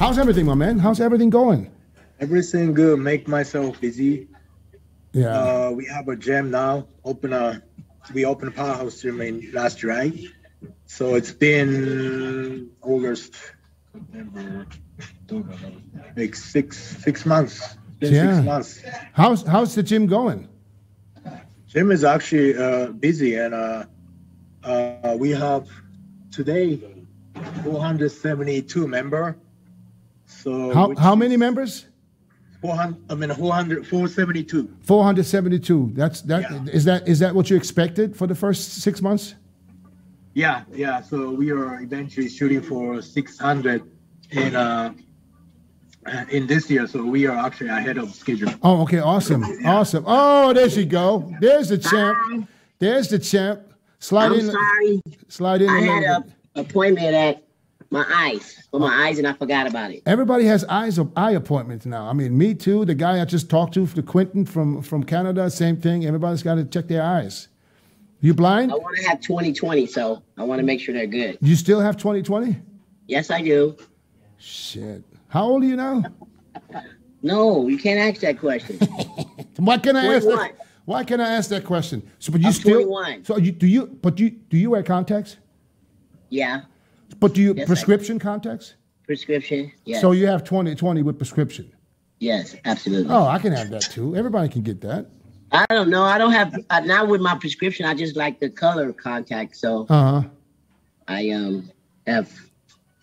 How's everything, my man? How's everything going? Everything good. Make myself busy. Yeah. We have a gym now. We opened a powerhouse gym in last July. So it's been August, September, October, like six months. It's been 6 months. How's the gym going? Gym is actually busy, and we have today 472 member. So how many members? 472. 472. That's that. Yeah. Is that what you expected for the first 6 months? Yeah. So we are eventually shooting for 600 in this year. So we are actually ahead of schedule. Oh, okay, awesome, awesome. Oh, there she go. There's the champ. Hi. There's the champ. Slide in. Sorry. Slide in. I had an appointment at my eyes, and I forgot about it. Everybody has eye appointments now. I mean, me too. The guy I just talked to, the Quentin from Canada, same thing. Everybody's got to check their eyes. You blind? I want to have 20/20, so I want to make sure they're good. You still have 20/20? Yes, I do. Shit. How old are you now? No, you can't ask that question. Why can't I ask 21. that? Why can't I ask that question? So, but you I'm still 21. So do you wear contacts? Yeah. But do you Yes, prescription contacts? Prescription. Yes. So you have 20/20 with prescription. Yes, absolutely. Oh, I can have that too. Everybody can get that. I don't know. I don't have not with my prescription. I just like the color contact. So I have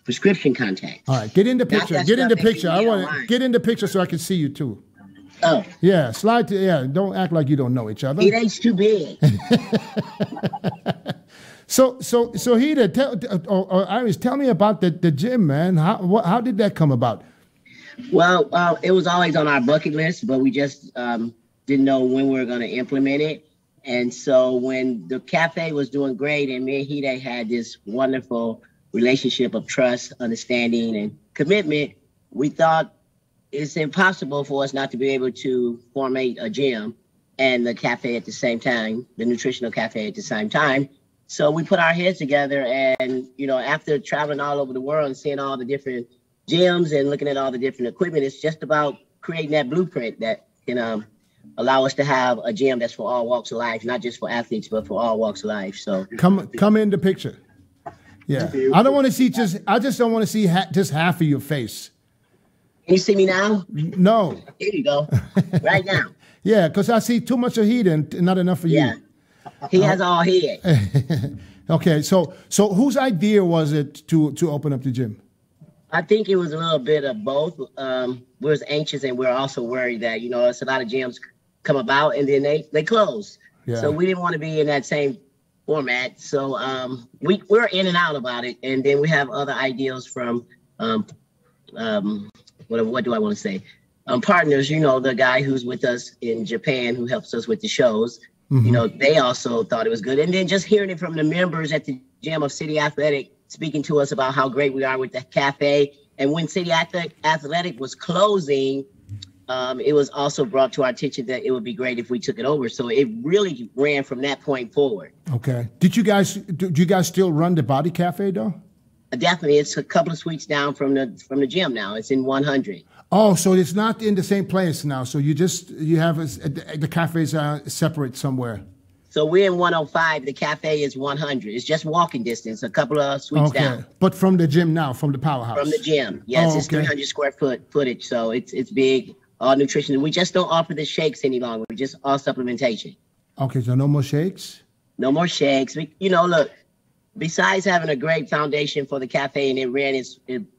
prescription contacts. All right, get in the picture. that Get in the stuff that picture. you I get want to online. get in the picture so I can see you too. Oh, Yeah, slide to Don't act like you don't know each other. it ain't too big. So Hida, or Iris, tell me about the gym, man. How did that come about? Well, it was always on our bucket list, but we just didn't know when we were going to implement it. And so when the cafe was doing great and me and Hide had this wonderful relationship of trust, understanding, and commitment, we thought it's impossible for us not to be able to formate a gym and the cafe at the same time, the nutritional cafe at the same time. So we put our heads together and, after traveling all over the world and seeing all the different gyms and looking at all the different equipment, it's just about creating that blueprint that can allow us to have a gym that's for all walks of life, not just for athletes, but for all walks of life. So Come in the picture. Yeah, I don't want to see I just don't want to see just half of your face. can you see me now? No. Here you go. Right now. Yeah, because I see too much of Heat and not enough for Yeah. you. He has all head. Okay, so whose idea was it to open up the gym? I think it was a little bit of both. We was anxious and we were also worried that, it's a lot of gyms come about and then they close. Yeah. So we didn't want to be in that same format. So we're in and out about it. And then we have other ideas from, what do I want to say? Partners, the guy who's with us in Japan who helps us with the shows. Mm-hmm. They also thought it was good. And then just hearing it from the members at the gym of City Athletic speaking to us about how great we are with the cafe. And when City Athletic was closing, it was also brought to our attention that it would be great if we took it over. So it really ran from that point forward. Okay. Do you guys still run the Body Cafe though? Definitely. It's a couple of suites down from the gym now. It's in 100. Oh, so it's not in the same place now. So you have the cafes are separate somewhere. So we're in 105. The cafe is 100. It's just walking distance, a couple of suites down. But from the gym now, from the powerhouse. From the gym. Yes, it's 300 square footage. So it's big, all nutrition. We just don't offer the shakes any longer. We're just all supplementation. Okay, so no more shakes? No more shakes. Look, besides having a great foundation for the cafe and it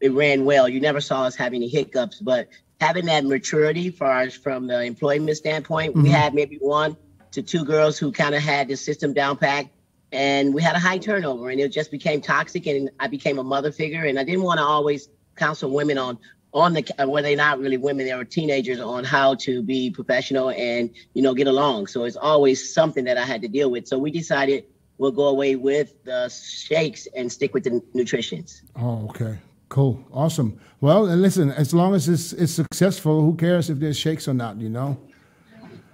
ran well, you never saw us have any hiccups, but having that maturity from the employment standpoint, we had maybe 1 to 2 girls who kind of had the system down packed, and we had a high turnover and it just became toxic, and I became a mother figure, and I didn't want to always counsel women on where they're not really women, they were teenagers, on how to be professional and, get along. So it's always something that I had to deal with. So we decided we'll go away with the shakes and stick with the nutritions. Oh, okay. Cool. Awesome. Well, and listen, as long as it's successful, who cares if there's shakes or not,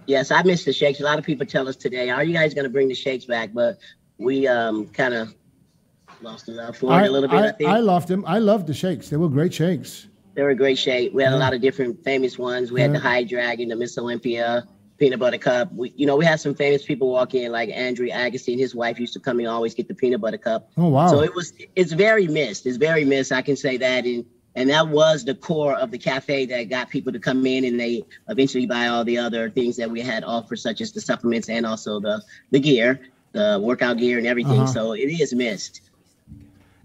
Yes, I miss the shakes. A lot of people tell us today, are you guys going to bring the shakes back? But we kind of lost the love for it a little bit, I think. I loved them. I loved the shakes. They were great shakes. They were in great shape. We had a lot of different famous ones. We had the High Dragon, the Miss Olympia, Peanut Butter Cup. We had some famous people walk in, like Andrew Agassi and his wife used to come in and always get the Peanut Butter Cup. Oh, wow. So it's very missed. It's very missed. I can say that. And that was the core of the cafe that got people to come in, and they eventually buy all the other things that we had offered, such as the supplements and also the gear, the workout gear and everything. So it is missed.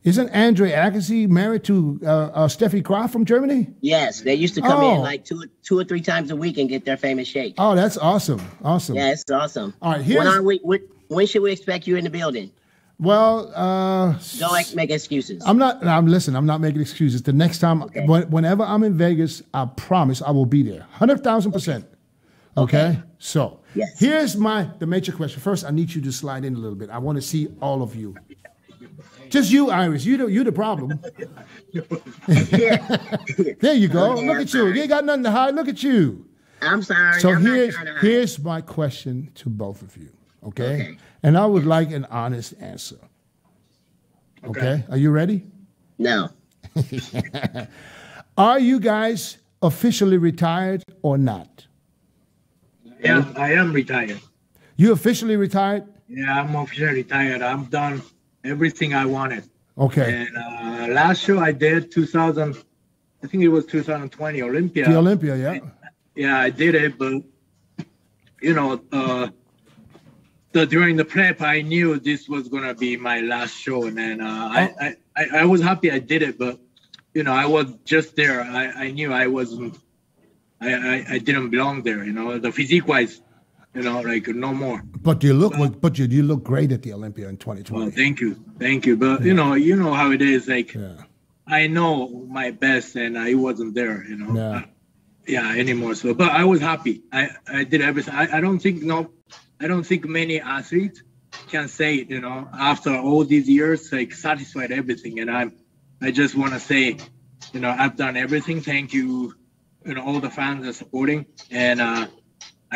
Isn't Andre Agassi married to Steffi Graf from Germany? Yes, they used to come in like two or three times a week and get their famous shake. Oh, that's awesome. Awesome. Yeah, it's awesome. All right, when should we expect you in the building? Well, don't make excuses. I'm not making excuses. The next time, whenever I'm in Vegas, I promise I will be there. 100,000%. Okay? So, here's the major question. First, I need you to slide in a little bit. I want to see all of you. Just you, Iris. You the problem. There you go. Look at you. You ain't got nothing to hide. Look at you. I'm sorry. So here's my question to both of you. Okay? And I would like an honest answer. Okay? Are you ready? No. Are you guys officially retired or not? Yeah, I am retired. You officially retired? Yeah, I'm officially retired. I'm done everything I wanted. Okay. And last show I did 2000, I think it was 2020 Olympia. The Olympia, yeah. Yeah, I did it, but during the prep, I knew this was gonna be my last show, and then I was happy I did it, but I was just there. I knew I wasn't. I didn't belong there. The physique wise, like no more. But you look great at the Olympia in 2020. Well, thank you. But you know how it is. Like I know my best, and I wasn't there. Anymore. So, but I was happy. I did everything. I don't think many athletes can say, after all these years, like satisfied everything. And I just want to say, I've done everything. Thank you, all the fans are supporting, and I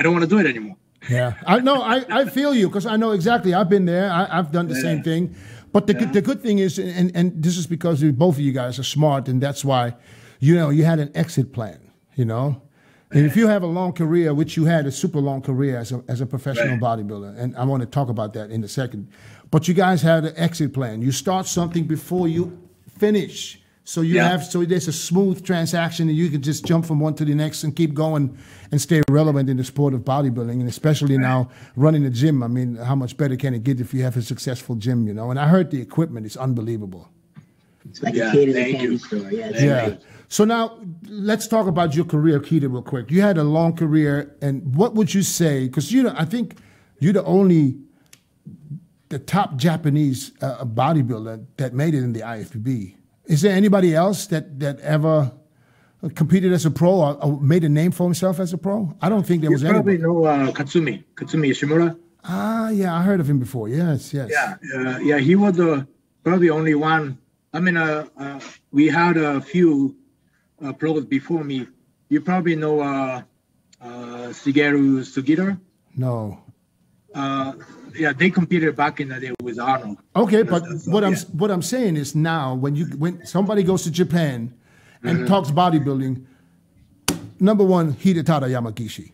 don't want to do it anymore. Yeah, I feel you, because I know exactly. I've been there. I've done the same thing. But the good thing is, and this is because both of you guys are smart, and that's why, you had an exit plan, And if you have a long career, which you had a super long career as a professional bodybuilder, and I want to talk about that in a second, but you guys had an exit plan. You start something before you finish. So there's a smooth transaction, and you can just jump from one to the next and keep going and stay relevant in the sport of bodybuilding, and especially now running a gym. I mean, how much better can it get if you have a successful gym, And I heard the equipment is unbelievable. It's like a kid in a candy store. Yeah. So now let's talk about your career, Keita, real quick. You had a long career, and what would you say? Because I think you're the top Japanese bodybuilder that made it in the IFBB. Is there anybody else that ever competed as a pro or made a name for himself as a pro? I don't think there was anybody. You probably know Katsumi Ishimura. Ah, yeah, I heard of him before. Yes. Yeah, he was probably only one. I mean, we had a few pros before me. You probably know Shigeru Sugita. No. They competed back in the day with Arnold. Okay, but what I'm saying is now when somebody goes to Japan and talks bodybuilding, number one, Hidetada Yamagishi.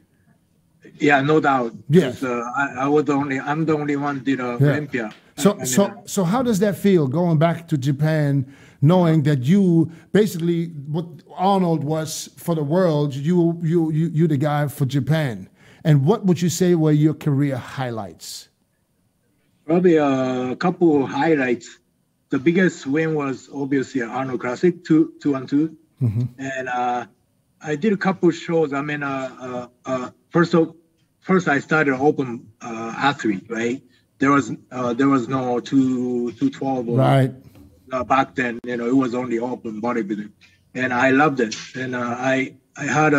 Yeah, no doubt. Yes. I'm the only one did Olympia. So how does that feel going back to Japan, knowing that you basically what Arnold was for the world, you the guy for Japan? And what would you say were your career highlights? Probably a couple of highlights. The biggest win was obviously Arnold Classic 2-on-2, and I did a couple of shows. I mean, first I started open athlete, right? There was no 212 right. Back then. It was only open bodybuilding, and I loved it. And I had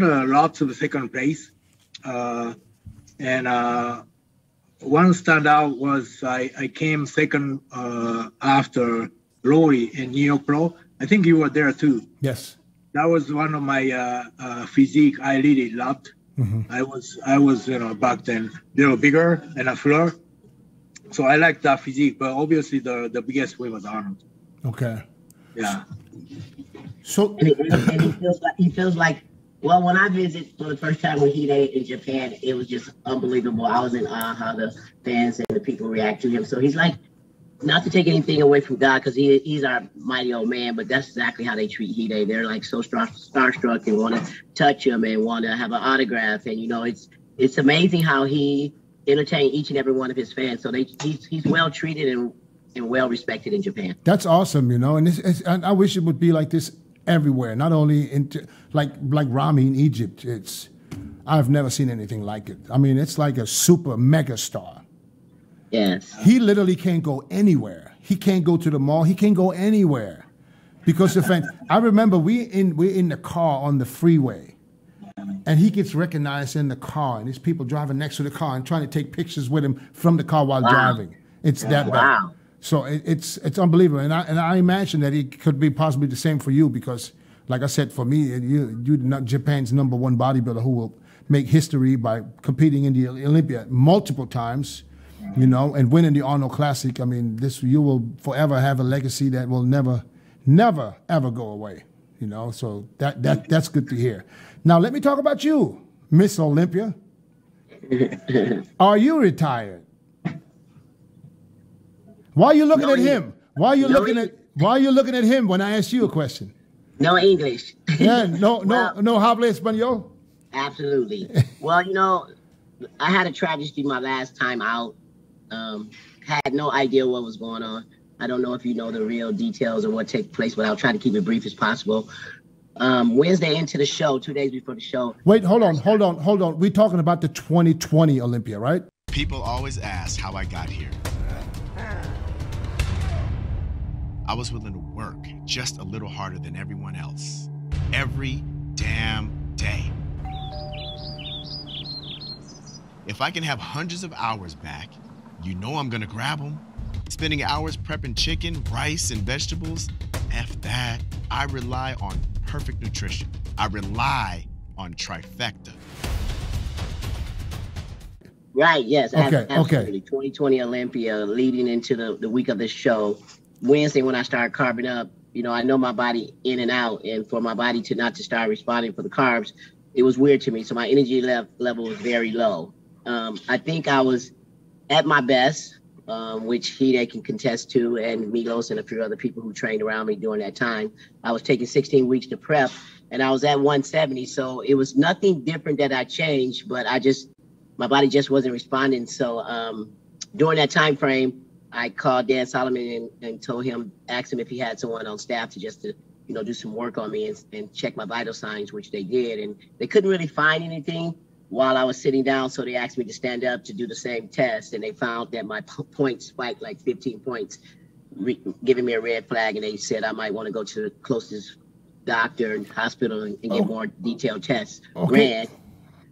lots of second place, and one standout was I came second after Rory in New York Pro. I think you were there too. Yes. That was one of my physique I really loved. I was back then a little bigger and a fuller, so I liked that physique. But obviously the biggest win was Arnold. Okay. Yeah. So and he feels like well, when I visit for the first time with Hide in Japan, it was just unbelievable. I was in awe how the fans and the people react to him. So he's like, not to take anything away from God, because he's our mighty old man, but that's exactly how they treat Hide. They're like so starstruck and want to touch him and want to have an autograph. And, it's amazing how he entertained each and every one of his fans. So he's well treated and well respected in Japan. that's awesome, and I wish it would be like this everywhere, not only like Rami in Egypt. I've never seen anything like it. I mean, it's like a super mega star. Yes. He literally can't go anywhere. He can't go to the mall. He can't go anywhere because the fan. I remember we're in the car on the freeway, and he gets recognized in the car, and there's people driving next to the car and trying to take pictures with him from the car while driving. It's that bad. Wow. So it's unbelievable, and I imagine that it could be possibly the same for you because, like I said, for me, you're not Japan's number one bodybuilder who will make history by competing in the Olympia multiple times, and winning the Arnold Classic. I mean, you will forever have a legacy that will never ever go away. So that's good to hear. Now let me talk about you, Miss Olympia. Are you retired? Why are you looking at him? Why are you looking at him when I ask you a question? No English. Yeah, no habla español? Absolutely. Well, I had a tragedy my last time out. Had no idea what was going on. I don't know if you know the real details of what took place, but I'll try to keep it brief as possible. Wednesday into the show, 2 days before the show. Wait, hold on. We're talking about the 2020 Olympia, right? People always ask how I got here. I was willing to work just a little harder than everyone else. Every damn day. If I can have hundreds of hours back, I'm gonna grab them. Spending hours prepping chicken, rice, and vegetables, F that. I rely on perfect nutrition. I rely on trifecta. Right, yes. Okay. 2020 Olympia leading into the week of the show. Wednesday when I started carbing up, I know my body in and out, and for my body not to start responding for the carbs, it was weird to me. So my energy level was very low. I think I was at my best, which Hide can contest to, and Milos and a few other people who trained around me during that time. I was taking 16 weeks to prep, and I was at 170. So it was nothing different that I changed, but my body just wasn't responding. So during that time frame, I called Dan Solomon and told him, asked him if he had someone on staff to do some work on me and check my vital signs, which they did. And they couldn't really find anything while I was sitting down. So they asked me to stand up to do the same test. And they found that my points spiked like 15 points, giving me a red flag. And they said I might want to go to the closest doctor and hospital and get more detailed tests ran.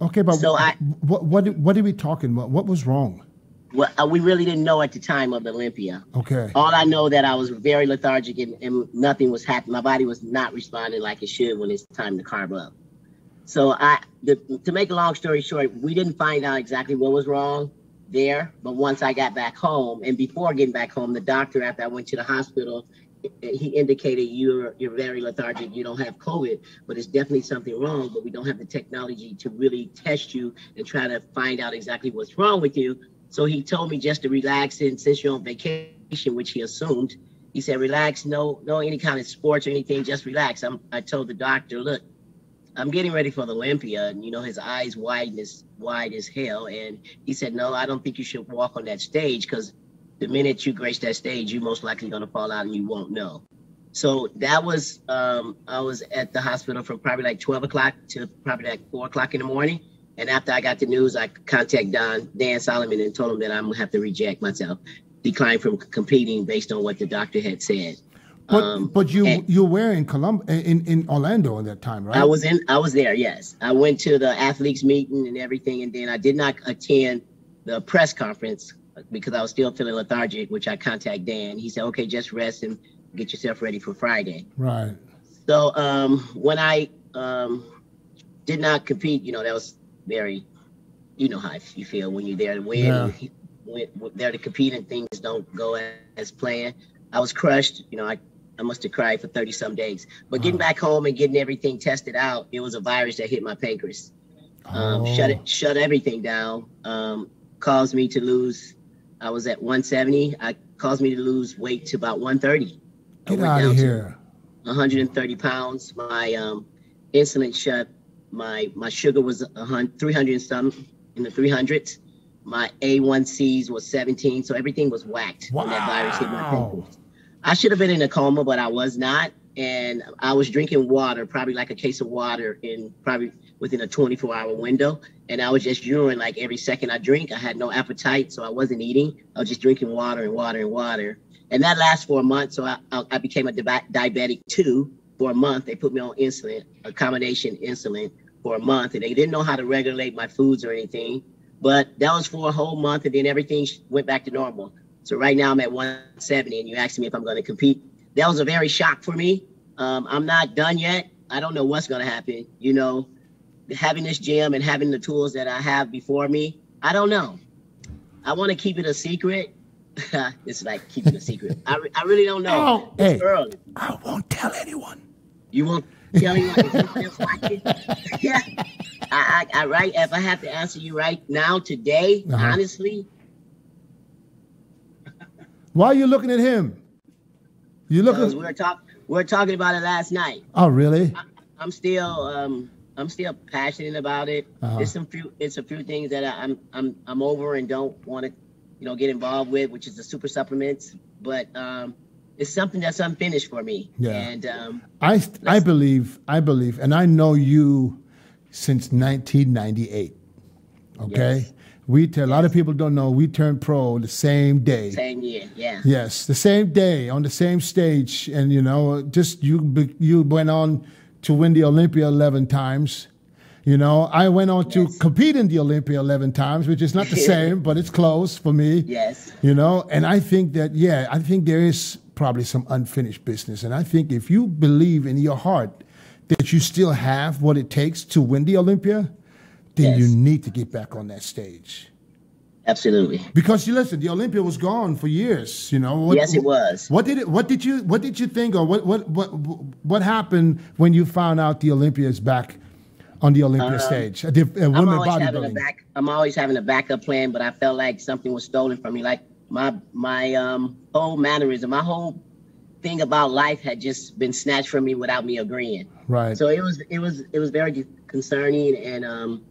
Okay, but so what are we talking about? What was wrong? Well, we really didn't know at the time of the Olympia. Okay. All I know that I was very lethargic and nothing was happening. My body was not responding like it should when it's time to carb up. So to make a long story short, we didn't find out exactly what was wrong there. But once I got back home, and before getting back home, the doctor, after I went to the hospital, he indicated you're very lethargic. You don't have COVID, but it's definitely something wrong. But we don't have the technology to really test you and try to find out exactly what's wrong with you. So he told me just to relax, and since you're on vacation, which he assumed, he said, relax, no any kind of sports or anything, just relax. I told the doctor, look, I'm getting ready for the Olympia, and his eyes wide as hell. And he said, no, I don't think you should walk on that stage, because the minute you grace that stage, you're most likely going to fall out and you won't know. So that was, I was at the hospital from probably like 12 o'clock to probably like 4 o'clock in the morning. And after I got the news, I contacted Dan Solomon and told him that I'm going to have to reject myself, decline from competing based on what the doctor had said. But you were in in Orlando at that time, right? I was there, yes. I went to the athletes meeting and everything, and then I did not attend the press conference because I was still feeling lethargic, which I contacted Dan. He said, okay, just rest and get yourself ready for Friday. Right. So when I did not compete, that was very, how you feel when you're there to win, and there to compete and things don't go as planned. I was crushed. I I must have cried for 30 some days. But getting back home and getting everything tested out, it was a virus that hit my pancreas. Shut everything down. Caused me to lose. I was at 170. Caused me to lose weight to about 130. Get out of here. 130 pounds. My insulin shut. My sugar was 300 and something, in the 300s. My A1Cs was 17. So everything was whacked when that virus hit my pancreas. I should have been in a coma, but I was not. And I was drinking water, probably like a case of water probably within a 24-hour window. And I was just urine like every second I drink. I had no appetite, so I wasn't eating. I was just drinking water and water and water. And that lasts for a month. So I became a diabetic too for a month. They put me on insulin, a combination insulin for a month. And they didn't know how to regulate my foods or anything. But that was for a whole month. And then everything went back to normal. So right now I'm at 170, and you asked me if I'm going to compete. That was a very shock for me. I'm not done yet. I don't know what's going to happen. You know, having this gym and having the tools that I have before me, I don't know. I want to keep it a secret. It's like keeping a secret. I really don't know. It's early. I won't tell anyone. You won't tell anyone? Yeah. I right. If I have to answer you right now, today, honestly. Why are you looking at him? You looking? We were talking about it last night. Oh, really? I'm still passionate about it. It's a few things that I'm over and don't want to, get involved with, which is the super supplements. But it's something that's unfinished for me. Yeah. And I believe, and I know you since 1998. Okay. Yes. A lot of people don't know we turned pro the same day. Same year, yeah. Yes, the same day on the same stage, and you went on to win the Olympia 11 times. I went on to compete in the Olympia 11 times, which is not the same, but it's close for me. Yes. And I think that I think there is probably some unfinished business, and I think if you believe in your heart that you still have what it takes to win the Olympia, then you need to get back on that stage. Absolutely. Because listen, the Olympia was gone for years. Yes, it was. What did you think, or what happened when you found out the Olympia is back on the Olympia stage? I'm always having a backup plan, but I felt like something was stolen from me. Like my whole mannerism, my whole thing about life had just been snatched from me without me agreeing. Right. So it was very concerning, and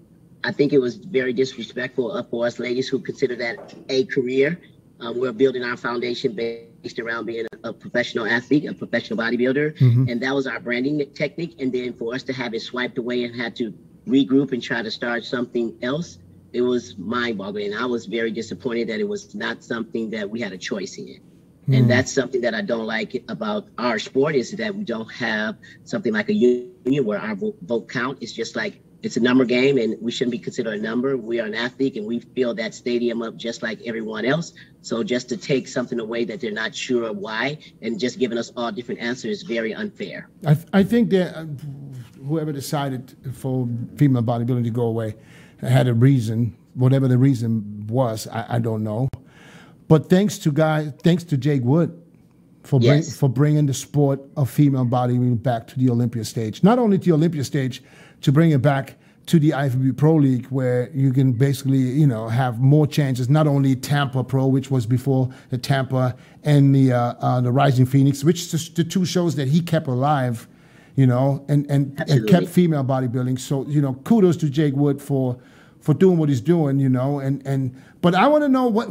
I think it was very disrespectful for us ladies who consider that a career. We're building our foundation based around being a professional athlete, a professional bodybuilder, and that was our branding technique. And then for us to have it swiped away and had to regroup and try to start something else, it was mind-boggling. I was very disappointed that it was not something that we had a choice in. And that's something that I don't like about our sport, is that we don't have something like a union where our vote count is just like, it's a number game, and we shouldn't be considered a number. We are an athlete, and we fill that stadium up just like everyone else. So just to take something away that they're not sure why and just giving us all different answers is very unfair. I think that whoever decided for female bodybuilding to go away had a reason. Whatever the reason was, I don't know. But thanks to Jake Wood for bringing the sport of female bodybuilding back to the Olympia stage. Not only to the Olympia stage, to bring it back to the IFBB Pro League, where you can basically, have more chances. Not only Tampa Pro, which was before the Tampa, and the Rising Phoenix, which is the two shows that he kept alive, and kept female bodybuilding. So, kudos to Jake Wood for doing what he's doing, but I want to know what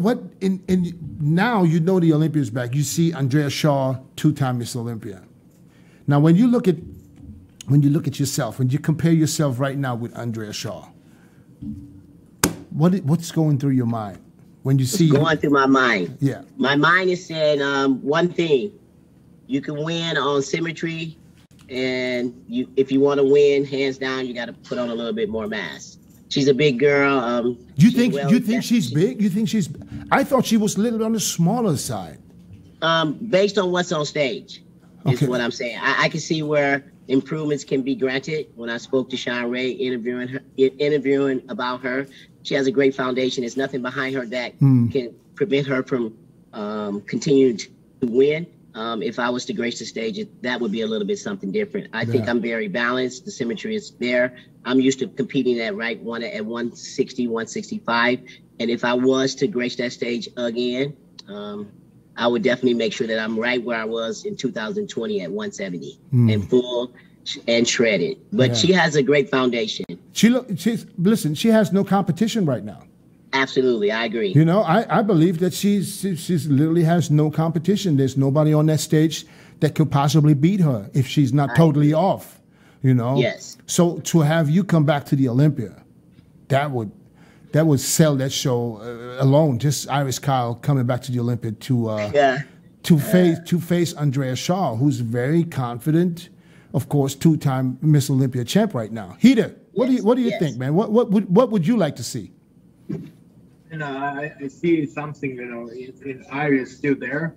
now the Olympia is back. You see Andrea Shaw, 2-time Miss Olympia. Now, when you look at yourself, when you compare yourself right now with Andrea Shaw, what's going through your mind when you see? What's going through my mind? Yeah, my mind is saying one thing: you can win on symmetry, and if you want to win, hands down, you got to put on a little bit more mass. She's a big girl. You think she's big? You think she's? I thought she was a little on the smaller side. Based on what's on stage, is what I'm saying. I can see where improvements can be granted. When I spoke to Sean Ray, interviewing about her, she has a great foundation. There's nothing behind her that can prevent her from continuing to win. If I was to grace the stage, that would be a little bit something different. I think I'm very balanced. The symmetry is there. I'm used to competing at at 160, 165. And if I was to grace that stage again, I would definitely make sure that I'm right where I was in 2020 at 170 and full and shredded. But she has a great foundation. She has no competition right now. Absolutely, I agree. You know, I believe that she's literally has no competition. There's nobody on that stage that could possibly beat her if she's not totally off. You know. Yes. So to have you come back to the Olympia, that would sell that show alone. Just Iris Kyle coming back to the Olympia to face Andrea Shaw, who's very confident, of course, 2-time Miss Olympia champ right now. Hida, what do you think, man? What would you like to see? You know, I see something, you know, in Iris still there.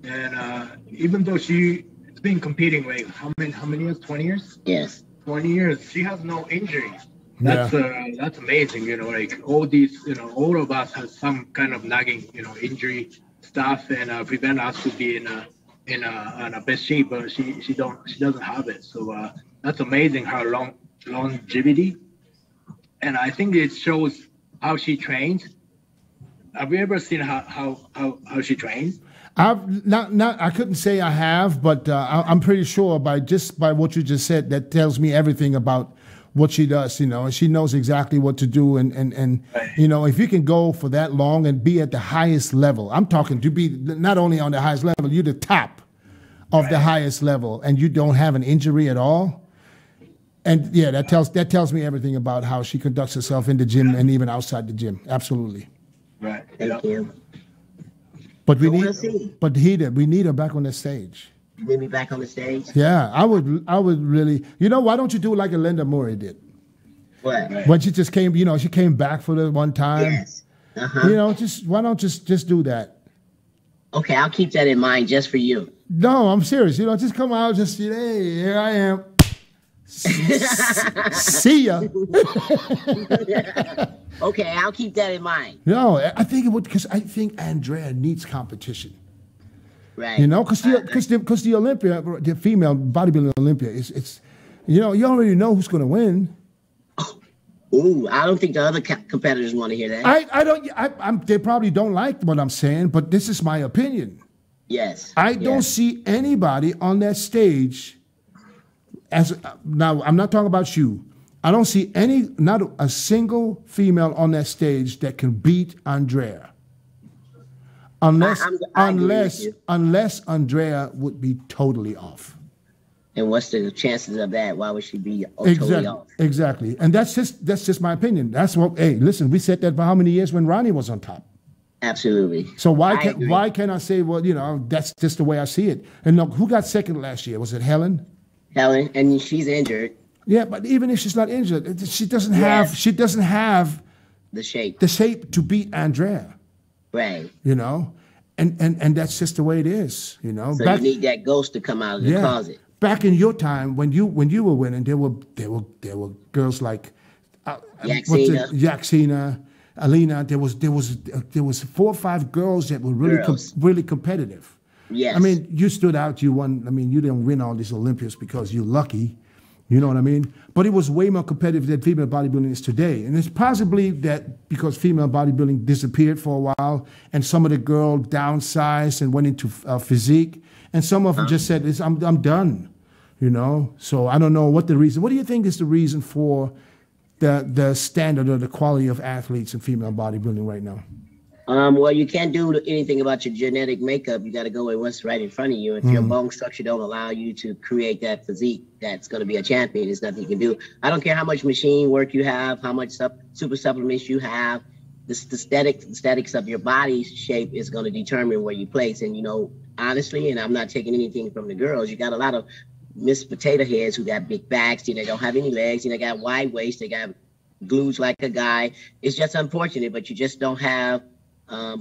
And even though she's been competing like how many years? 20 years? Yes. 20 years. She has no injuries. That's amazing, you know, like all these, you know, all of us have some kind of nagging, you know, injury stuff and prevent us to be in a best shape, but she doesn't have it. So that's amazing, her longevity. And I think it shows how she trains. Have you ever seen how she trains? I've not. I couldn't say I have, but I'm pretty sure by what you just said, that tells me everything about what she does. You know, and she knows exactly what to do. And you know, if you can go for that long and be at the highest level, I'm talking to be not only on the highest level, you're the top of the highest level, and you don't have an injury at all. And yeah, that tells me everything about how she conducts herself in the gym and even outside the gym. Absolutely. Right. Thank you. But we need her back on the stage. You need me back on the stage? Yeah, I would really. You know, why don't you do like Linda Murray did? What? When she just came, you know, she came back for the one time. Yes. Uh-huh. You know, why don't just do that? Okay, I'll keep that in mind just for you. No, I'm serious. You know, just come out, just hey, here I am. See ya. Okay, I'll keep that in mind. No, I think it would, because I think Andrea needs competition. Right. You know, because the Olympia, the female bodybuilding Olympia, it's you know, you already know who's going to win. Ooh, I don't think the other competitors want to hear that. They probably don't like what I'm saying, but this is my opinion. Yes. I don't see anybody on that stage. Now, I'm not talking about you. I don't see not a single female on that stage that can beat Andrea. Unless Andrea would be totally off. And what's the chances of that? Why would she be totally off? Exactly. And that's just my opinion. That's what, hey, listen, we said that for how many years when Ronnie was on top? Absolutely. So why can't I say, well, you know, that's just the way I see it. And look, who got second last year? Was it Helen? Helen, and she's injured. Yeah, but even if she's not injured, she doesn't have the shape to beat Andrea. Right. You know? And that's just the way it is, you know. So you need that ghost to come out of the closet. Back in your time when you were winning, there were girls like Yaxina, Alina. There was 4 or 5 girls that were really competitive. Yes. I mean, you stood out. You won. I mean, you didn't win all these Olympics because you're lucky. You know what I mean? But it was way more competitive than female bodybuilding is today. And it's possibly that because female bodybuilding disappeared for a while and some of the girls downsized and went into physique. And some of them just said, I'm done. You know? So I don't know what the reason. What do you think is the reason for the standard or the quality of athletes in female bodybuilding right now? Well, you can't do anything about your genetic makeup. You got to go with what's right in front of you. If your bone structure don't allow you to create that physique that's going to be a champion, there's nothing you can do. I don't care how much machine work you have, how much super supplements you have. The statics of your body shape is going to determine where you place. And, you know, honestly, and I'm not taking anything from the girls, you got a lot of Miss Potato Heads who got big backs. They don't have any legs. They got wide waist. They got glutes like a guy. It's just unfortunate, but you just don't have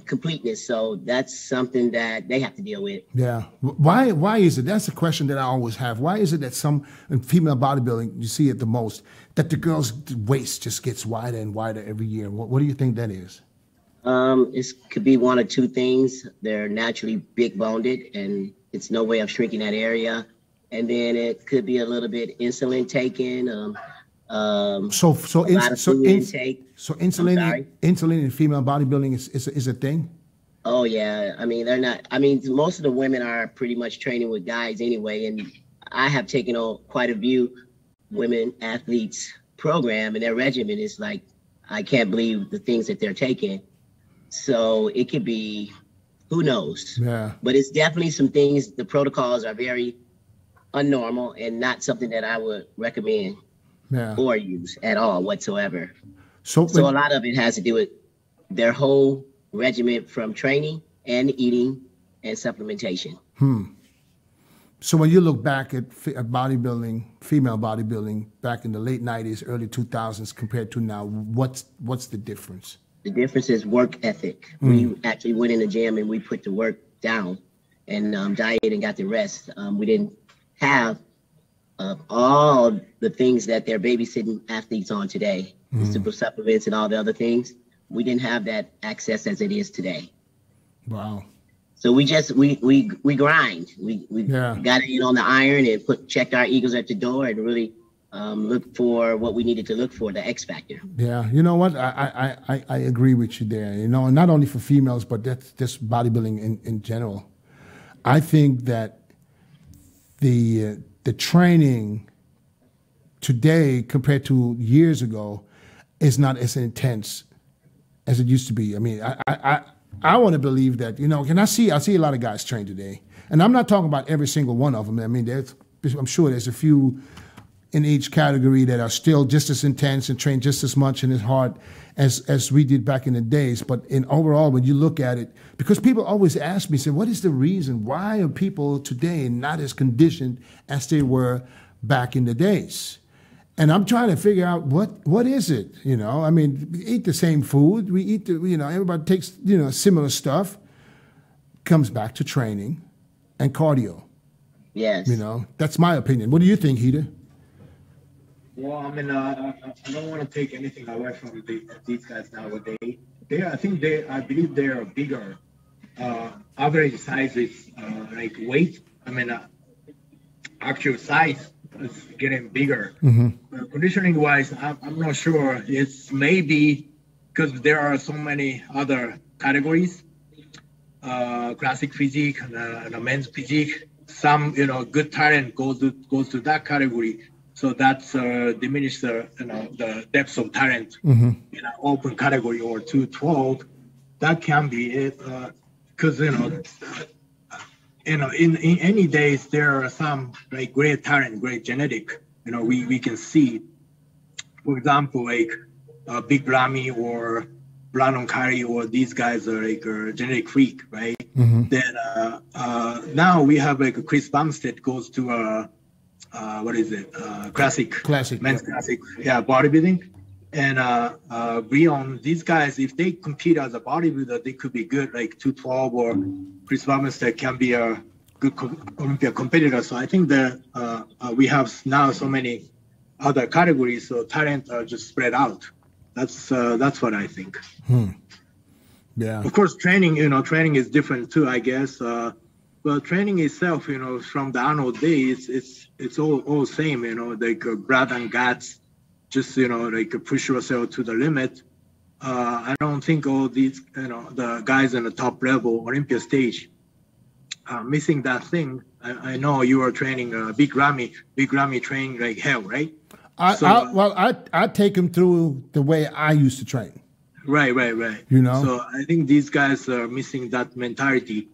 completeness. So that's something that they have to deal with. Yeah. Why is it? That's a question that I always have. Why is it that some in female bodybuilding, you see it the most, that the girls' waist just gets wider and wider every year? What do you think that is? It could be one or two things. They're naturally big boned and it's no way of shrinking that area. And then it could be a little bit insulin taken. Insulin in female bodybuilding is a thing. Oh yeah, I mean they're not. I mean most of the women are pretty much training with guys anyway, and I have taken on quite a few women athletes program, and their regimen is like, I can't believe the things that they're taking. So it could be, who knows? Yeah. But it's definitely some things. The protocols are very unnormal and not something that I would recommend or use at all whatsoever. So a lot of it has to do with their whole regimen from training and eating and supplementation. So when you look back at bodybuilding, female bodybuilding, back in the late 90s, early 2000s compared to now, what's the difference? The difference is work ethic. We actually went in the gym and we put the work down and dieted and got the rest. We didn't have all the things that they're babysitting athletes on today, the super supplements and all the other things. We didn't have that access as it is today. Wow. So we grind. We got in on the iron and checked our egos at the door and really look for what we needed to look for, the X factor. Yeah, you know what? I agree with you there. You know, not only for females, but that's just bodybuilding in general. I think that the training today compared to years ago is not as intense as it used to be. I mean, I want to believe that, you know, I see a lot of guys train today, and I'm not talking about every single one of them. I mean, I'm sure there's a few in each category that are still just as intense and train just as much and as hard as we did back in the days. But in overall, when you look at it, because people always ask me, say, what is the reason? Why are people today not as conditioned as they were back in the days? And I'm trying to figure out what is it, you know? I mean, we eat the same food. We eat everybody takes, similar stuff. Comes back to training and cardio. Yes. You know, that's my opinion. What do you think, Hida? Well, I mean, I don't want to take anything away from these guys nowadays. I believe they are bigger. Average size is like weight. I mean, actual size is getting bigger. Conditioning wise, I'm not sure. It's maybe because there are so many other categories, classic physique and men's physique. Some, good talent goes to that category. So that's diminish the depth of talent in an open category or 212. That can be it, because in any days there are some like great talent, great genetic. We can see, for example, like Big Ramy or Brandon Curry, or these guys are like a genetic freak, right? Then now we have like Chris Bumstead goes to classic men's classic, bodybuilding, and Breon. These guys, if they compete as a bodybuilder, they could be good, like 212, or Chris Bumstead can be a good Olympia competitor. So I think that we have now so many other categories, so talent are just spread out. That's what I think. Yeah. Of course, training is different too, I guess. But training itself, from the Arnold days, it's all same, like blood and guts, just, like push yourself to the limit. I don't think all these, the guys on the top level, Olympia stage, are missing that thing. I know you are training Big Ramy trained like hell, right? I take him through the way I used to train. Right. So I think these guys are missing that mentality.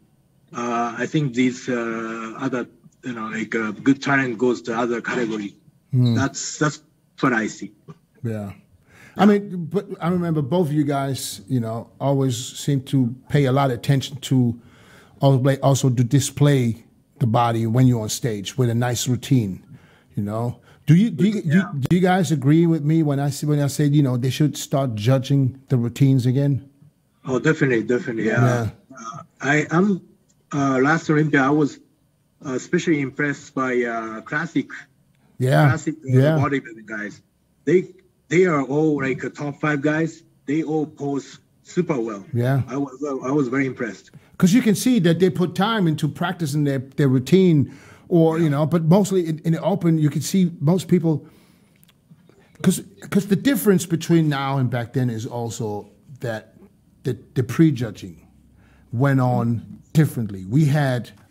I think these other, good talent goes to other category. That's what I see. Yeah. I mean, but I remember both of you guys, always seem to pay a lot of attention to also to display the body when you're on stage with a nice routine, Do you guys agree with me when I say they should start judging the routines again? Oh, definitely. Yeah. I'm last Olympia. I was especially impressed by classic bodybuilding guys. They are all like top 5 guys. They all pose super well. Yeah. I was very impressed. Because you can see that they put time into practicing their routine, or but mostly in the open, you can see most people. Because the difference between now and back then is also that the prejudging went on differently.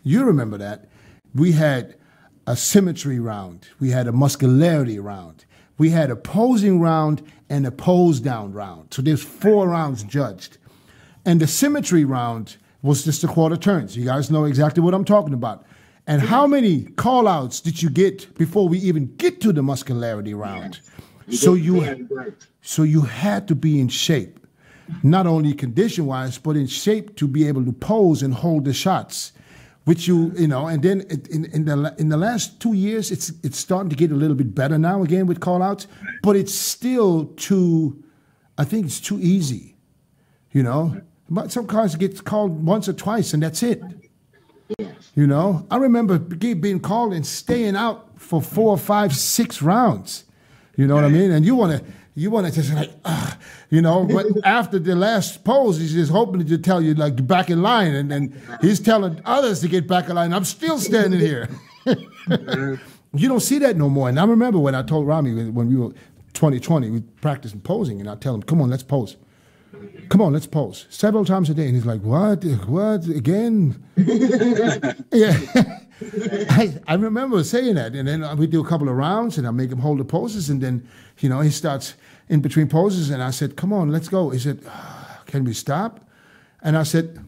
You remember that, we had a symmetry round, we had a muscularity round, we had a posing round and a pose down round. So there's 4 rounds judged. And the symmetry round was just the quarter turns. You guys know exactly what I'm talking about. And how many call-outs did you get before we even get to the muscularity round? So you had to be in shape, not only condition-wise, but in shape to be able to pose and hold the shots, which and then in the last 2 years, it's starting to get a little bit better now again with call-outs, but it's still I think it's too easy, But some cars get called once or twice and that's it. I remember being called and staying out for 4, 5, 6 rounds. You know what I mean? And you want to just like, but after the last pose, he's just hoping to tell you like back in line, and then he's telling others to get back in line. I'm still standing here. You don't see that no more. And I remember when I told Rami when we were 2020, we practicing posing, and I tell him, "Come on, let's pose. Come on, let's pose." Several times a day, and he's like, "What? What again?" Yeah. I remember saying that, and then we do a couple of rounds, and I make him hold the poses, and then, he starts in between poses, and I said, "Come on, let's go." He said, "Can we stop?" And I said,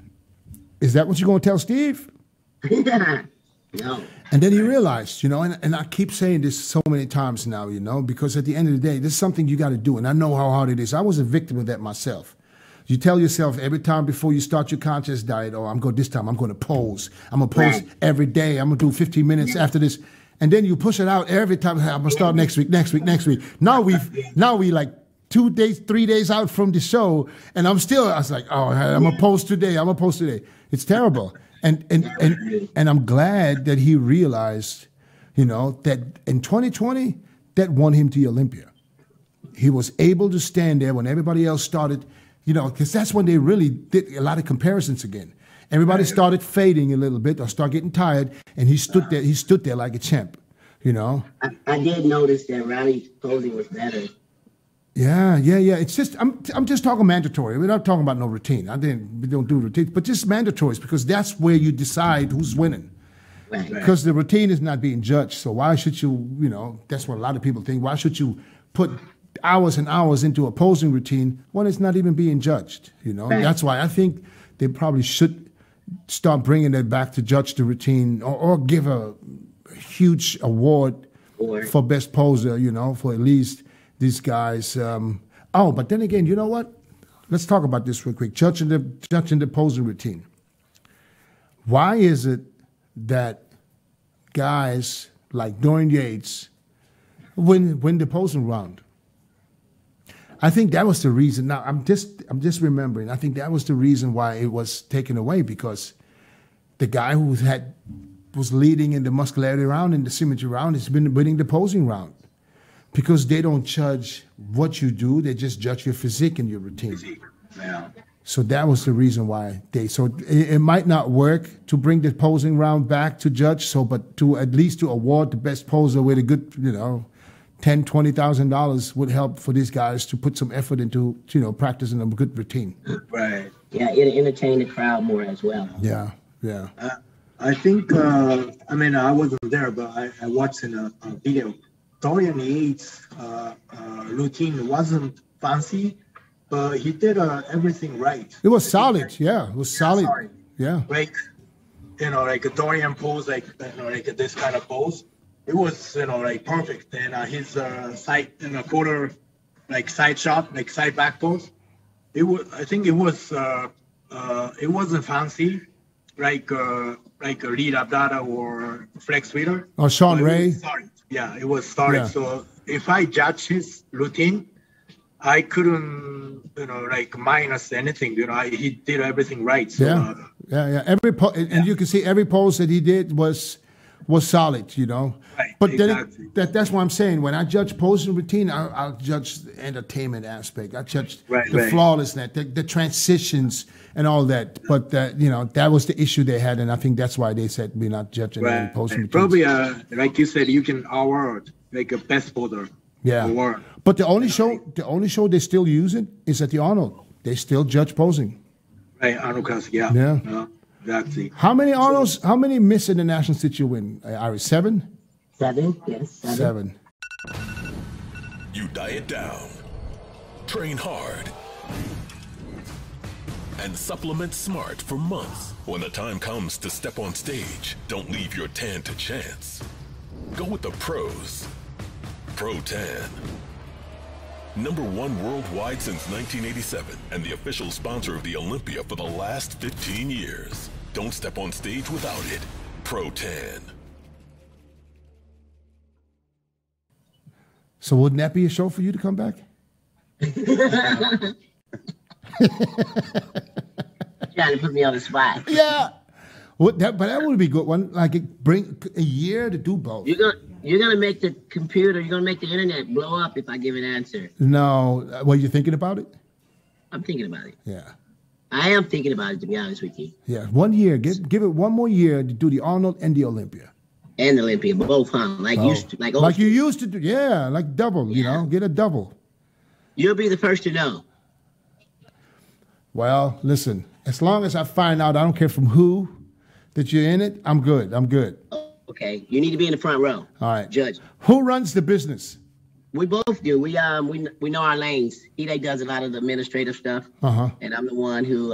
"Is that what you're going to tell Steve?" No. And then he realized, and I keep saying this so many times now, because at the end of the day, this is something you got to do, and I know how hard it is. I was a victim of that myself. You tell yourself every time before you start your conscious diet, this time I'm going to pose. I'm going to pose every day. I'm going to do 15 minutes after this. And then you push it out every time. I'm going to start next week. Now we like 2 days, 3 days out from the show, and I was like, I'm going to pose today. It's terrible. And I'm glad that he realized, that in 2020, that won him to Olympia. He was able to stand there when everybody else started, because that's when they really did a lot of comparisons again. Everybody started fading a little bit or start getting tired, and he stood there. He stood there like a champ, I did notice that Ronnie's posing was better. Yeah. It's just I'm just talking mandatory. We're not talking about no routine. We don't do routines, but just mandatories, because that's where you decide who's winning. Right. Because the routine is not being judged. So why should you? That's what a lot of people think. Why should you put hours and hours into a posing routine when it's not even being judged? Right. That's why I think they probably should start bringing it back to judge the routine, or give a huge award for best poser. For at least these guys. But then again, you know what? Let's talk about this real quick. Judging the posing routine. Why is it that guys like Dorian Yates win the posing round? I think that was the reason. Now I'm just remembering. I think that was the reason why it was taken away, because the guy who was leading in the muscularity round and the symmetry round has been winning the posing round, because they don't judge what you do; they just judge your physique and your routine. Yeah. So that was the reason why it might not work to bring the posing round back to judge. But to at least to award the best poser with a good, $10,000, $20,000 would help for these guys to put some effort into, practicing a good routine. Right. Yeah, it'll entertain the crowd more as well. Yeah. I think, I wasn't there, but I watched in a video. Dorian Yates' routine wasn't fancy, but he did everything right. It was solid. Yeah, it was solid. Yeah. Like a Dorian pose, like this kind of pose. It was, perfect. And his side quarter, side shot, side back pose. I think it wasn't fancy, like a Hidetada or Flex Twitter. Or Sean Ray. Yeah, it was started. Yeah. So if I judge his routine, I couldn't, minus anything. He did everything right. So, yeah. And you can see every pose that he did was solid. Right. But Exactly. that's what I'm saying. When I judge pose and routine, I'll judge the entertainment aspect. I judge Right, the right. flawlessness, the transitions, and all that. But that was the issue they had, and I think that's why they said we're not judging any Right. pose and routines. Probably, like you said, you can award like a best photo. Yeah. Award. But the only show they still use it is at the Arnold. They still judge posing. Right, Arnold Classic. Yeah. Yeah. Exactly. How many Arnolds? How many Miss Internationals did you win, Iris? 7? 7, yes. 7. You diet down, train hard, and supplement smart for months. When the time comes to step on stage, don't leave your tan to chance. Go with the pros. Pro Tan. #1 worldwide since 1987 and the official sponsor of the Olympia for the last 15 years. Don't step on stage without it. Pro Tan. So wouldn't that be a show for you to come back? Trying to put me on the spot. Yeah. But that would be a good one. Like bring a year to do both. You're gonna make the computer, you're gonna make the internet blow up if I give an answer. No. Well, you thinking about it? I'm thinking about it. Yeah. I am thinking about it, to be honest with you. Yeah. 1 year. Give it one more year to do the Arnold and the Olympia. And the Olympia, both, huh? Like Oh. used to, like you used to do. Yeah, like double. Yeah. Get a double. You'll be the first to know. Well, listen. As long as I find out, I don't care from who, that you're in it. I'm good. Okay, you need to be in the front row. All right. Judge. Who runs the business? We both do. We know our lanes. He does a lot of the administrative stuff, and I'm the one who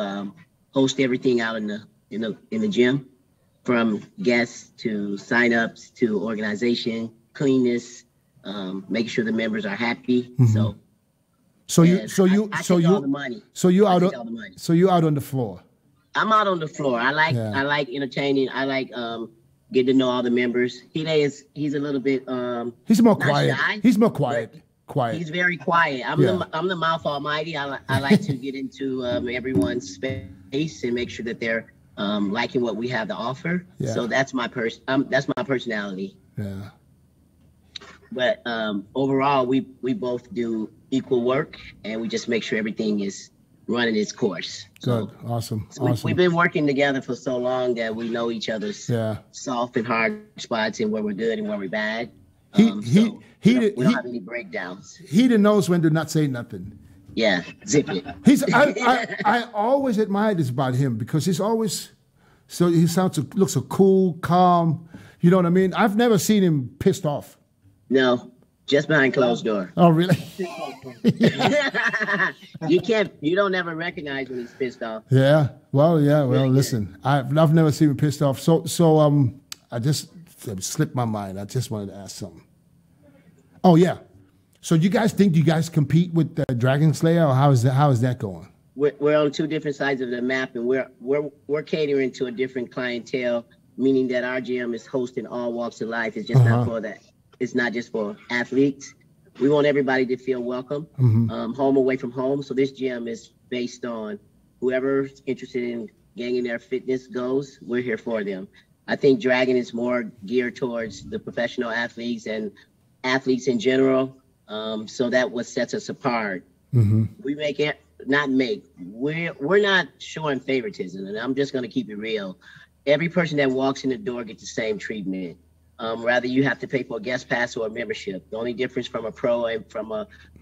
hosts everything out in the gym, from guests to signups to organization, cleanness, making sure the members are happy. Mm-hmm. So you all the money. So you out I take all the money. So you out on the floor. I'm out on the floor. I like entertaining. I like getting to know all the members. He's a little bit He's more not quiet. shy, He's more quiet. Quiet. He's very quiet. I'm the mouth almighty. I like to get into everyone's space and make sure that they're liking what we have to offer. Yeah. So that's my personality. Yeah. But overall, we both do equal work, and we just make sure everything is running its course. Good. Awesome. We've been working together for so long that we know each other's soft and hard spots and where we're good and where we're bad. We don't have any breakdowns. He that knows when to not say nothing. Yeah, zip it. I always admire this about him because he looks so cool, calm. You know what I mean? I've never seen him pissed off. No, just behind closed door. Oh, really? You don't ever recognize when he's pissed off. Yeah. Well, listen, I've never seen him pissed off. So I just slipped my mind. I just wanted to ask something. Oh, yeah. So you guys compete with Dragon Slayer, or how is that going? We're on two different sides of the map, and we're catering to a different clientele, meaning that our gym is hosting all walks of life. It's just not for that. It's not just for athletes. We want everybody to feel welcome, home away from home. So this gym is based on whoever's interested in gaining their fitness goals. We're here for them. I think Dragon is more geared towards the professional athletes and athletes in general. So that what sets us apart. We we're not showing favoritism, and I'm just going to keep it real. Every person that walks in the door gets the same treatment. Rather you have to pay for a guest pass or a membership. The only difference from a pro and from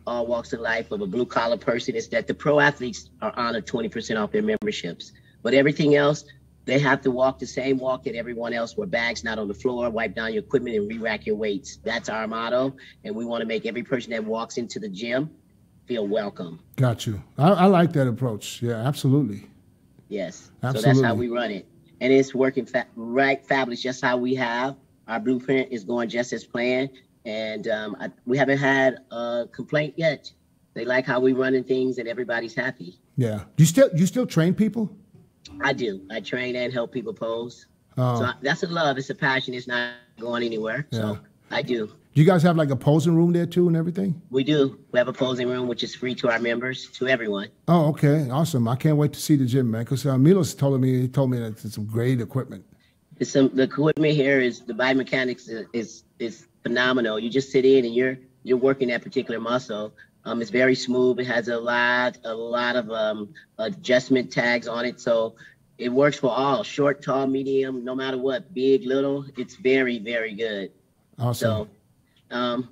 all walks of life of a blue collar person is that the pro athletes are honored 20% off their memberships. But everything else, they have to walk the same walk that everyone else, where bags not on the floor, wipe down your equipment, and re-rack your weights. That's our motto, and we want to make every person that walks into the gym feel welcome. Got you. I like that approach. Yeah, absolutely. Yes. Absolutely. So that's how we run it. And it's working fabulous, just how we have. Our blueprint is going just as planned, and we haven't had a complaint yet. They like how we running things, and everybody's happy. Yeah. You still train people? I do. I train and help people pose. So that's a love. It's a passion. It's not going anywhere. Yeah. So I do. Do you guys have like a posing room there too and everything? We do. We have a posing room, which is free to our members, to everyone. Oh, okay. Awesome. I can't wait to see the gym, man, because Milos told me that it's some great equipment. The equipment here is the biomechanics is phenomenal. You just sit in and you're working that particular muscle. It's very smooth. It has a lot of adjustment tags on it, so it works for all, short, tall, medium, no matter what, big, little. It's very, very good. Awesome. So,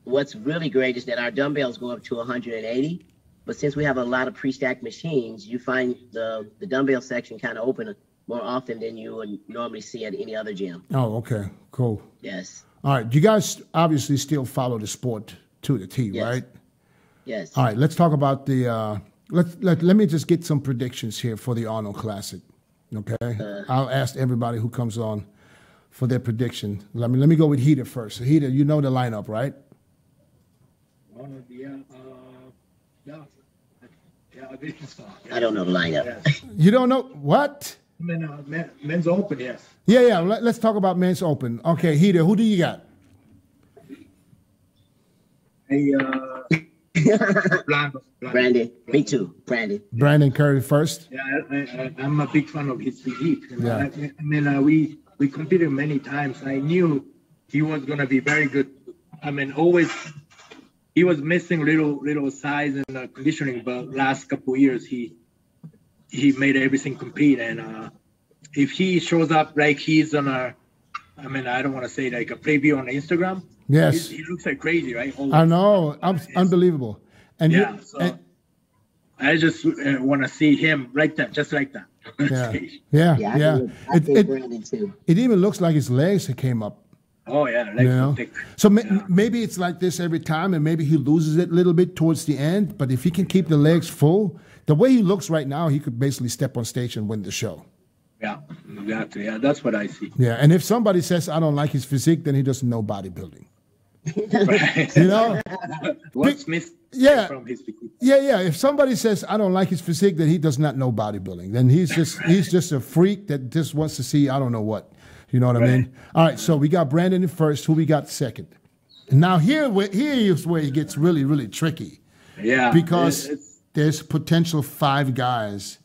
what's really great is that our dumbbells go up to 180, but since we have a lot of pre-stacked machines, you find the dumbbell section kind of open more often than you would normally see at any other gym. Oh, okay, cool. Yes. All right, you guys obviously still follow the sport to the T, Yes. right? Yes. All right, let's talk about the. Let me just get some predictions here for the Arnold Classic. Okay, I'll ask everybody who comes on for their prediction. Let me go with Heater first. So Heater, you know the lineup, right? I don't know the lineup. You don't know what? Men's Open, yes. Yeah. Let's talk about Men's Open. Okay, Heater, who do you got? Brandon. Me too. Brandon. Brandon Curry first. Yeah, I'm a big fan of his physique. Yeah. We competed many times. I knew he was gonna be very good. Always he was missing little size and conditioning, but last couple of years he made everything compete. And if he shows up like he's on I don't want to say like a preview on Instagram. Yes. He looks like crazy, right? Always. I know. Unbelievable. And yeah. I just want to see him like that, just like that. Yeah. I think Brandon too. It even looks like his legs came up. Oh yeah, legs are thick. So maybe it's like this every time, and maybe he loses it a little bit towards the end. But if he can keep the legs full, the way he looks right now, he could basically step on stage and win the show. Yeah, exactly. Yeah, that's what I see. Yeah, and if somebody says I don't like his physique, then he doesn't know bodybuilding. Right. You know, what's missing from his physique? Yeah. If somebody says I don't like his physique, then he does not know bodybuilding. Then he's just a freak that just wants to see I don't know what. You know what I mean? All right. So we got Brandon in first. Who we got second? Now here is where it gets really, really tricky. Yeah. Because there's potential 5 guys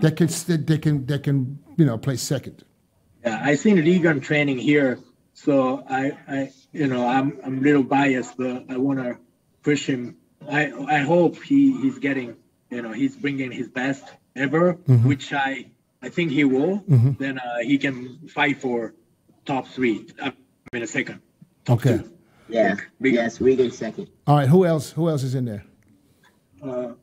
that can play second. Yeah, I seen Regan training here, so I'm a little biased, but I want to push him. I hope he's getting, he's bringing his best ever, which I think he will. Then he can fight for top 3. In a second. Okay. 2. Yeah. Yes, Regan second. All right. Who else is in there?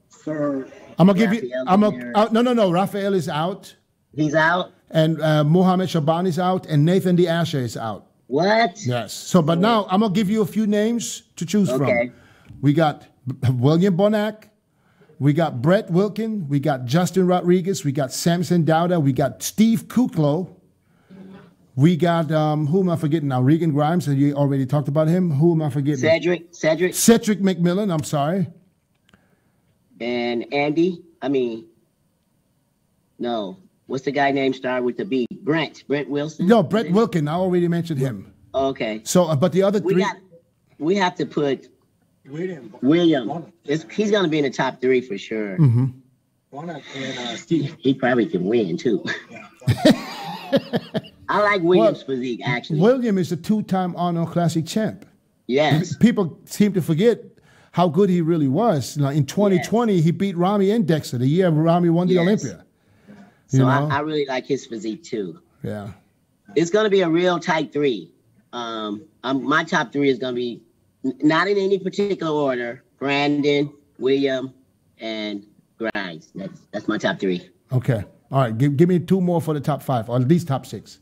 Sir. I'm gonna give you. No. Raphael is out. He's out. And Mohamed Shabani's out, and Nathan D'Asher is out. What? Yes. So, but now I'm gonna give you a few names to choose from. We got William Bonac, we got Brett Wilkin, we got Justin Rodriguez, we got Samson Dowda, we got Steve Kuklo, we got who am I forgetting now? Regan Grimes, and you already talked about him. Who am I forgetting? Cedric McMillan. I'm sorry. And Andy. No. What's the guy name start with the B? Brent Wilson? No, Brett Wilkin. I already mentioned him. Okay. So, but the other 3... We have to put William. He's going to be in the top 3 for sure. And Steve. He probably can win, too. I like William's physique, actually. William is a 2-time Arnold Classic champ. Yes. People seem to forget how good he really was. Now, in 2020, he beat Rami and Dexter, the year Rami won the Olympia. So I really like his physique too. Yeah. It's going to be a real tight 3. My top 3 is going to be not in any particular order. Brandon, William, and Grimes. That's my top 3. Okay. All right. Give me 2 more for the top 5, or at least top 6.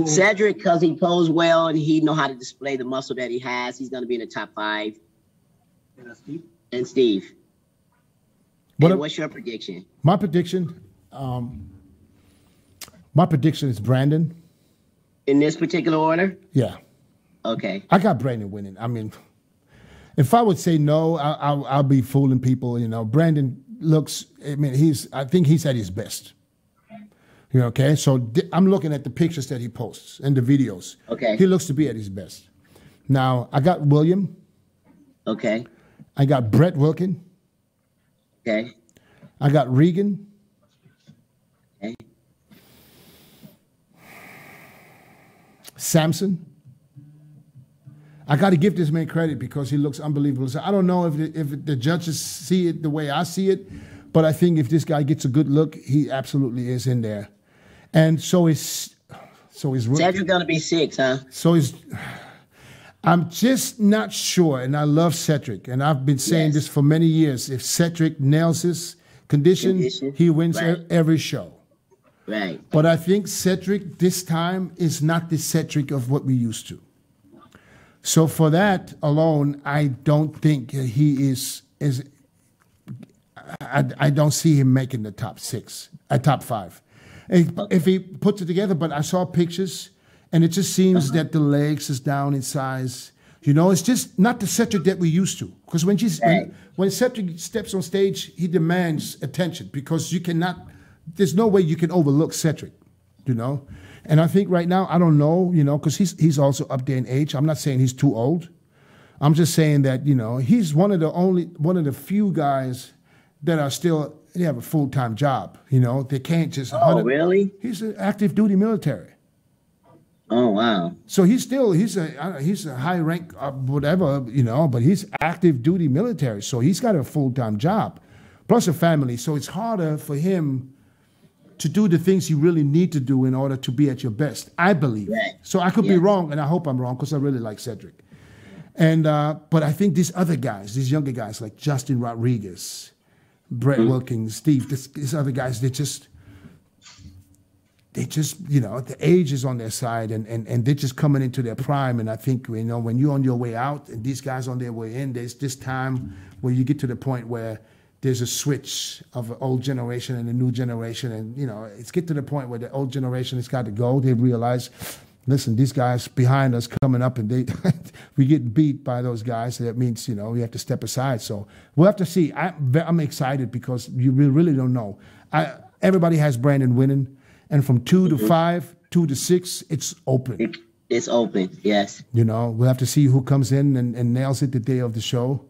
Cedric, because he posed well and he know how to display the muscle that he has. He's going to be in the top 5. And Steve. What's your prediction? My prediction is Brandon. In this particular order? Yeah. Okay. I got Brandon winning. If I would say no, I'll be fooling people. Brandon looks. I think he's at his best. Okay. So I'm looking at the pictures that he posts and the videos. Okay. He looks to be at his best. Now I got William. Okay. I got Brett Wilkin. Okay. I got Regan. Okay. Samson. I got to give this man credit because he looks unbelievable. So I don't know if the judges see it the way I see it, but I think if this guy gets a good look, he absolutely is in there. And so is Cedric's gonna be 6, huh? I'm just not sure, and I love Cedric, and I've been saying this for many years. If Cedric nails his condition, he wins every show. Right. But I think Cedric this time is not the Cedric of what we used to. So for that alone, I don't think he is. I don't see him making the top 5. If he puts it together, but I saw pictures, and it just seems that the legs is down in size. You know, it's just not the Cedric that we used to. Because when Cedric steps on stage, he demands attention because you cannot. There's no way you can overlook Cedric, you know. And I think right now, I don't know, you know, because he's also up there in age. I'm not saying he's too old. I'm just saying that, you know, he's one of the few guys that are still, they have a full-time job, you know. They can't just... Oh, really? He's an active duty military. Oh, wow. So he's a high rank whatever, you know, but he's active duty military. So he's got a full-time job, plus a family. So it's harder for him to do the things you really need to do in order to be at your best, I believe. Right. So I could be wrong, and I hope I'm wrong because I really like Cedric. And but I think these other guys, these younger guys like Justin Rodriguez, Brett Wilkins, Steve, these other guys, they just, you know, the age is on their side, and they're just coming into their prime. And I think, you know, when you're on your way out and these guys on their way in, there's this time where you get to the point where there's a switch of an old generation and a new generation. And, you know, it's get to the point where the old generation has got to go. They realize, listen, these guys behind us coming up and we get beat by those guys. So that means, you know, we have to step aside. So we'll have to see. I'm excited because you really don't know. Everybody has Brandon winning. And from 2 to 5, 2 to 6, it's open. It's open, yes. You know, we'll have to see who comes in and nails it the day of the show.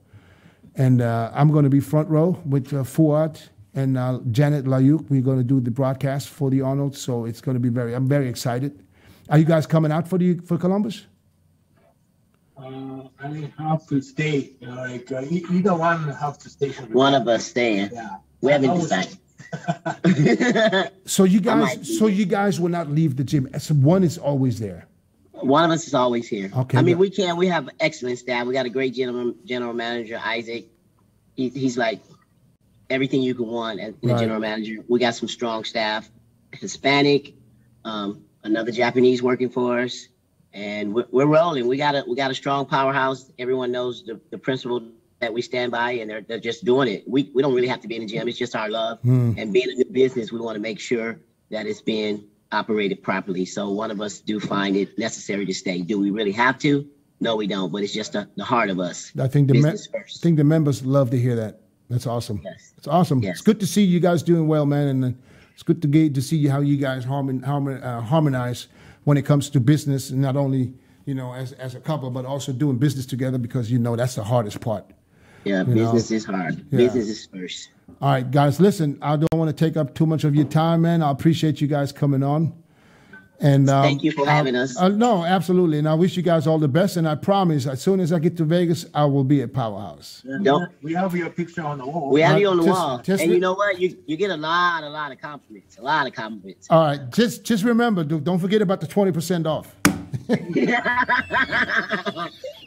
And I'm going to be front row with Fuad and Janet Layuk. We're going to do the broadcast for the Arnold. So it's going to be I'm very excited. Are you guys coming out for Columbus? I have to stay. Like either one have to stay. One of us staying. Yeah. We haven't decided. So you guys will not leave the gym. So one is always there. One of us is always here. Okay. I mean, we have excellent staff. We got a great general manager, Isaac. He's like everything you could want in a general manager. We got some strong staff, Hispanic, another Japanese working for us, and we're rolling. We got a strong powerhouse. Everyone knows the principle that we stand by, and they're just doing it. We don't really have to be in the gym. It's just our love. And being in the business, we want to make sure that it's being operated properly. So one of us do find it necessary to stay. Do we really have to? No, we don't. But it's just the heart of us. I think the members love to hear that. That's awesome. Yes. It's awesome. Yes. It's good to see you guys doing well, man, and it's good to see how you guys harmonize when it comes to business, and not only, you know, as a couple, but also doing business together, because you know that's the hardest part. Yeah, business is hard. Yeah. Business is first. All right, guys, listen, I don't want to take up too much of your time, man. I appreciate you guys coming on. And thank you for having us. No, absolutely. And I wish you guys all the best. And I promise, as soon as I get to Vegas, I will be at Powerhouse. We have your picture on the wall. We have you on the wall. And you know what? You get a lot of compliments. A lot of compliments. All right. Just remember, don't forget about the 20% off.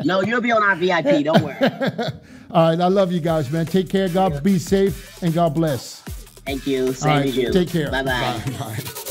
No, you'll be on our VIP. Don't worry. All right. I love you guys, man. Take care. God be safe, and God bless. Thank you. Same as you. Take care. Bye-bye. Bye.